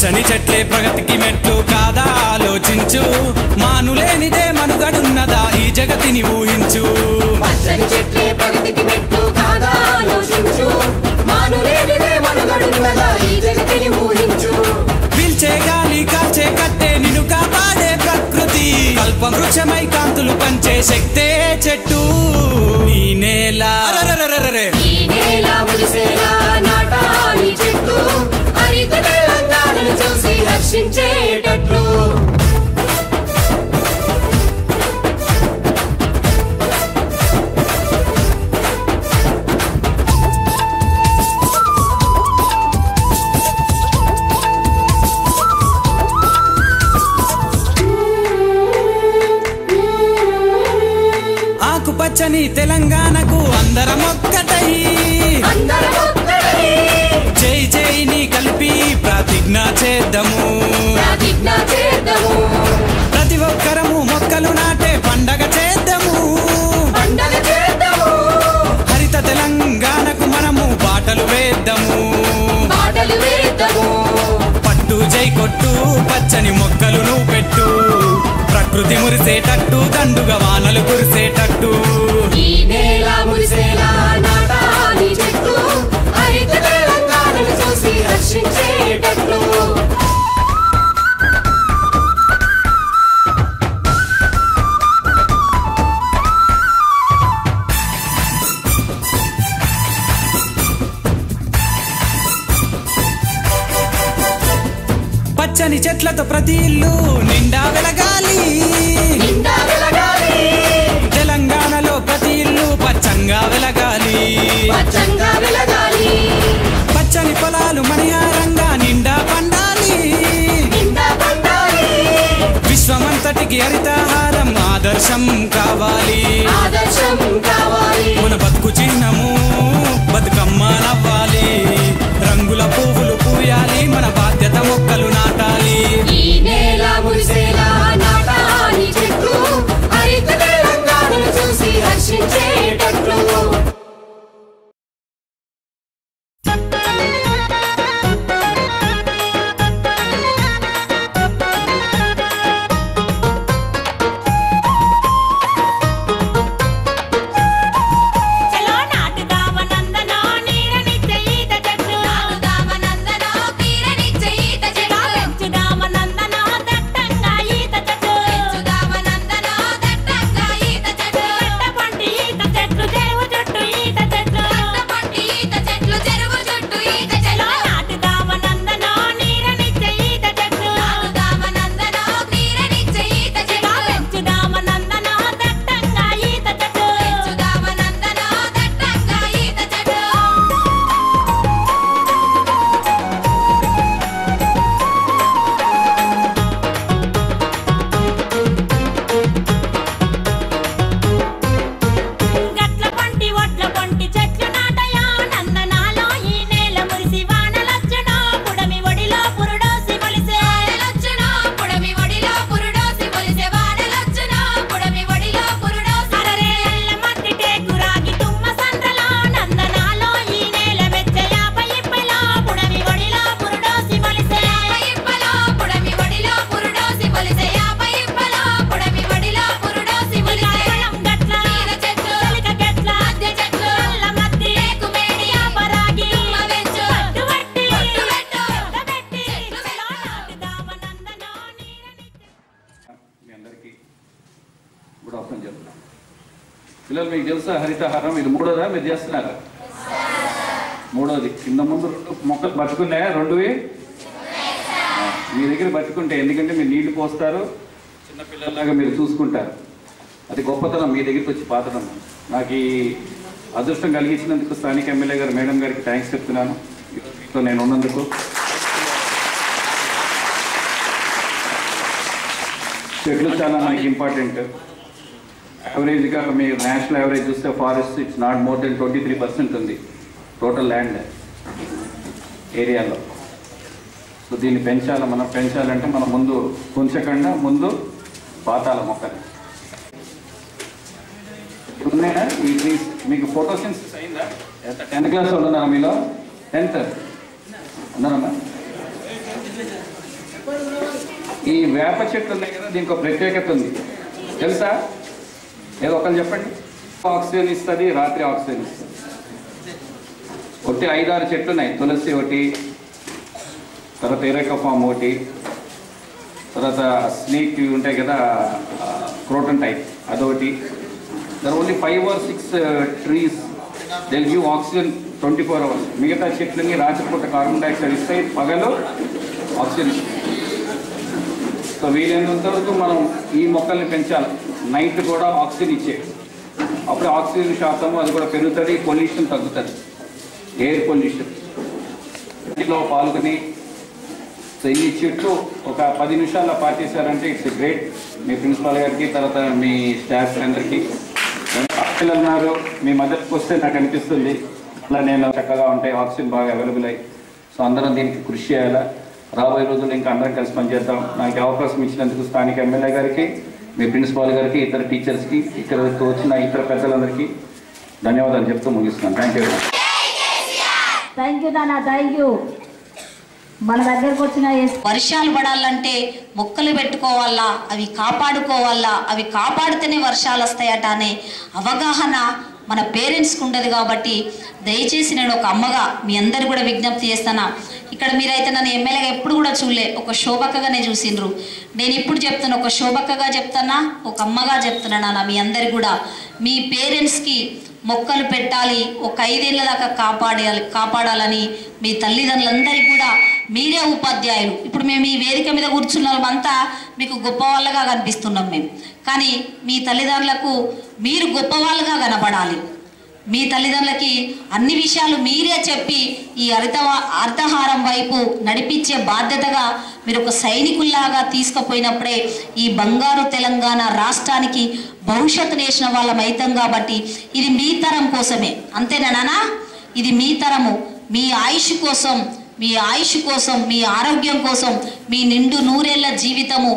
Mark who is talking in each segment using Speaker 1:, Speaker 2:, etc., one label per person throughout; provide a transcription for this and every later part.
Speaker 1: పచ్చని చెట్లే ప్రగతికి మెట్లు కాదా ఆలోచించు, మానులేనిదే మనుగడున్నదా ఈ జగతిని ఊహించు.
Speaker 2: పచ్చని చెట్లే ప్రగతికి మెట్లు కాదా ఆలోచించు, మానులేనిదే మనుగడున్నదా ఈ జగతిని ఊహించు.
Speaker 1: పిల్చే గాలి కాచే కట్టే నిన్ను కాపాడే ప్రకృతి, కల్పం వృక్షమై కాంతులు పంచే శక్తే చెట్టు. ఈ నేల
Speaker 2: ఈ నేల మురిసేలా నాటాలి చెట్టు, హరిత తెలంగాణను చూసి హర్షించేటట్లు.
Speaker 1: ఆకుపచ్చని తెలంగాణకు అందరం ఒక్కటై జై జైని కలిపి ప్రతిజ్ఞ చేద్దాము. ప్రతి ఒక్కరము మొక్కలు నాటే పండగ చేద్దాము. హరిత తెలంగాణకు మనము బాటలు వేద్దాము. పట్టు జై కొట్టు పచ్చని మొక్కలు నువ్వు పెట్టు, ప్రకృతి మురిసేటట్టు దండుగా వానలు కురిసేటట్టు.
Speaker 2: ఈ నేల మురిసేలా నాటాలి చెట్టు, హరిత తెలంగాణను చూసి హర్షించేటట్లు.
Speaker 1: పచ్చని చెట్లతో ప్రతి ఇల్లు నిండా వెలగాలి. తెలంగాణలో ప్రతి ఇల్లు పచ్చంగా వెలగాలి. పచ్చని పొలాలు మణిహారంగా నిండా పండాలి. విశ్వమంతటికి హరితహారం ఆదర్శం కావాలి. మన బతుకు చిహ్నము బతుకమ్మ నవ్వాలి. రంగుల పువ్వులు పూయాలి, మన బాధ్యత మొక్కలు నాటాలి.
Speaker 2: ఈ నేల మురిసేలా నాటాలి చెట్టు, హరిత తెలంగాణను చూసి హర్షించేటట్లు.
Speaker 3: పిల్లలు మీకు తెలుసా హరితహారం ఇది మూడోదా మీరు చేస్తున్నారా? మూడోది. కింద ముందు రెండు మొక్కలు పట్టుకున్నాయా? రెండువి మీ దగ్గర పట్టుకుంటే, ఎందుకంటే మీరు నీళ్లు పోస్తారు, చిన్నపిల్లలాగా మీరు చూసుకుంటారు. అది గొప్పతనం మీ దగ్గరికి వచ్చి పాతడం. నాకు ఈ అదృష్టం కలిగించినందుకు స్థానిక ఎమ్మెల్యే గారు మేడం గారికి థ్యాంక్స్ చెప్తున్నాను. మీతో నేను ఉన్నందుకు. చెట్లు చాలా మనకి ఇంపార్టెంట్. యావరేజ్గా మీరు నేషనల్ యావరేజ్ చూస్తే forest it's not more than 23% ఉంది టోటల్ ల్యాండ్ ఏరియాలో. సో దీన్ని పెంచాలి. మనం పెంచాలంటే మనం ముందు ఉంచకుండా ముందు పాతాల మొక్కలు ఉన్నాయా? ఈ ట్రీస్ మీకు ఫోటోసిన్సిస్ అయిందా? 10th క్లాస్ వాళ్ళు ఉన్నారా మీలో? 10th ఉన్నారమ్మా? ఈ వేప చెట్లు ఉన్నాయి కదా, దీనికి ఒక ప్రత్యేకత ఉంది తెలుసా? ఏదో ఒకరు చెప్పండి. ఆక్సిజన్ ఇస్తుంది, రాత్రి ఆక్సిజన్ ఇస్తుంది. ఒకటి 5-6 చెట్లు ఉన్నాయి. తులసి ఒకటి, తర్వాత ఎరేకఫామ్ ఒకటి, తర్వాత స్నేక్ ఉంటాయి కదా క్రోటన్ టైప్ అదొకటి. There only 5 or 6 trees they give oxygen 24 hours. మిగతా చెట్లని రాత్రిపూట కార్బన్ డైఆక్సైడ్ ఇస్తాయి, పగలు ఆక్సిజన్ ఇస్తాయి. సో వీలైనంత వరకు మనం ఈ మొక్కల్ని పెంచాలి. నైట్ కూడా ఆక్సిజన్ ఇచ్చేది, అప్పుడు ఆక్సిజన్ శాతం అది కూడా పెరుగుతుంది, పొల్యూషన్ తగ్గుతుంది, ఎయిర్ పొల్యూషన్. ఇంట్లో పాల్గొని సో ఈ చెట్లు ఒక 10 నిమిషాల్లో పాటిస్తారంటే ఇట్స్ గ్రేట్. మీ ప్రిన్సిపాల్ గారికి, తర్వాత మీ స్టాఫ్ అందరికీ. పిల్లలు ఉన్నారు, మీ మదర్కి వస్తే నాకు అనిపిస్తుంది అలా నేను చక్కగా ఉంటాయి, ఆక్సిజన్ బాగా అవైలబుల్ అయ్యి. సో అందరం దీనికి కృషి చేయాలా. రాబోయే రోజుల్లో ఇంకా అందరం కలిసి పనిచేద్దాం. నాకు అవకాశం ఇచ్చినందుకు స్థానిక ఎమ్మెల్యే గారికి, మీ ప్రిన్సిపాల్ గారికి, ఇతర టీచర్స్కి, ఇక్కడికి వచ్చిన ఇతర పెద్దలందరికీ ధన్యవాదాలు చెప్తూ ముగిస్తున్నాను. Thank you.
Speaker 4: థ్యాంక్ యూ నాన్న, థ్యాంక్ యూ. మన దగ్గరకు వచ్చిన
Speaker 5: వర్షాలు పడాలంటే మొక్కలు పెట్టుకోవాలా, అవి కాపాడుకోవాలా, అవి కాపాడితేనే వర్షాలు వస్తాయట అనే అవగాహన మన పేరెంట్స్కి ఉండదు. కాబట్టి దయచేసి నేను ఒక అమ్మగా మీ అందరు కూడా విజ్ఞప్తి చేస్తానా. ఇక్కడ మీరైతే నన్ను ఎమ్మెల్యేగా ఎప్పుడు కూడా చూడలే, ఒక శోభక్కగానే చూసిండ్రు. నేను ఇప్పుడు చెప్తున్నా, ఒక శోభక్కగా చెప్తున్నా, ఒక అమ్మగా చెప్తున్నా నాన్న. మీ అందరికి కూడా మీ పేరెంట్స్కి మొక్కలు పెట్టాలి, ఒక 5 ఏళ్ళ దాకా కాపాడాలని మీ తల్లిదండ్రులందరికీ కూడా మీరే ఉపాధ్యాయులు. ఇప్పుడు మేము ఈ వేదిక మీద కూర్చున్న వాళ్ళంతా మీకు గొప్ప వాళ్ళగా కనిపిస్తున్నాం మేము, కానీ మీ తల్లిదండ్రులకు మీరు గొప్పవాళ్ళుగా కనబడాలి. మీ తల్లిదండ్రులకి అన్ని విషయాలు మీరే చెప్పి ఈ అర్థహారం వైపు నడిపించే బాధ్యతగా మీరు ఒక సైనికుల్లాగా తీసుకుపోయినప్పుడే ఈ బంగారు తెలంగాణ రాష్ట్రానికి భవిష్యత్తు నేసిన వాళ్ళం అవుతాం. కాబట్టి ఇది మీ తరం కోసమే, అంతేనా నాన్న? ఇది మీ తరము, మీ ఆయుష్ కోసం, మీ ఆరోగ్యం కోసం, మీ నిండు 100 ఏళ్ల జీవితము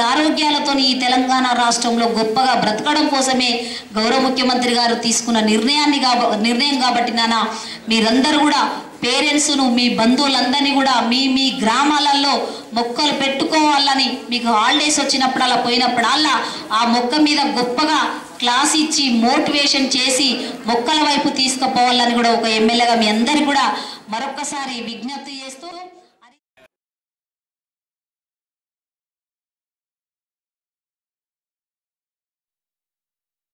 Speaker 5: ఆరోగ్యాలతో ఈ తెలంగాణ రాష్ట్రంలో గొప్పగా బ్రతకడం కోసమే గౌరవ ముఖ్యమంత్రి గారు తీసుకున్న నిర్ణయం కాబట్టి నాన్న, మీరందరూ కూడా పేరెంట్స్ను, మీ బంధువులందరినీ కూడా మీ గ్రామాలలో మొక్కలు పెట్టుకోవాలని మీకు హాలిడేస్ వచ్చినప్పుడల్లా పోయినప్పుడల్లా ఆ మొక్క మీద గొప్పగా క్లాస్ ఇచ్చి మోటివేషన్ చేసి మొక్కల వైపు తీసుకుపోవాలని కూడా ఒక ఎమ్మెల్యేగా మీ అందరికీ కూడా మరొకసారి విజ్ఞప్తి చేస్తూ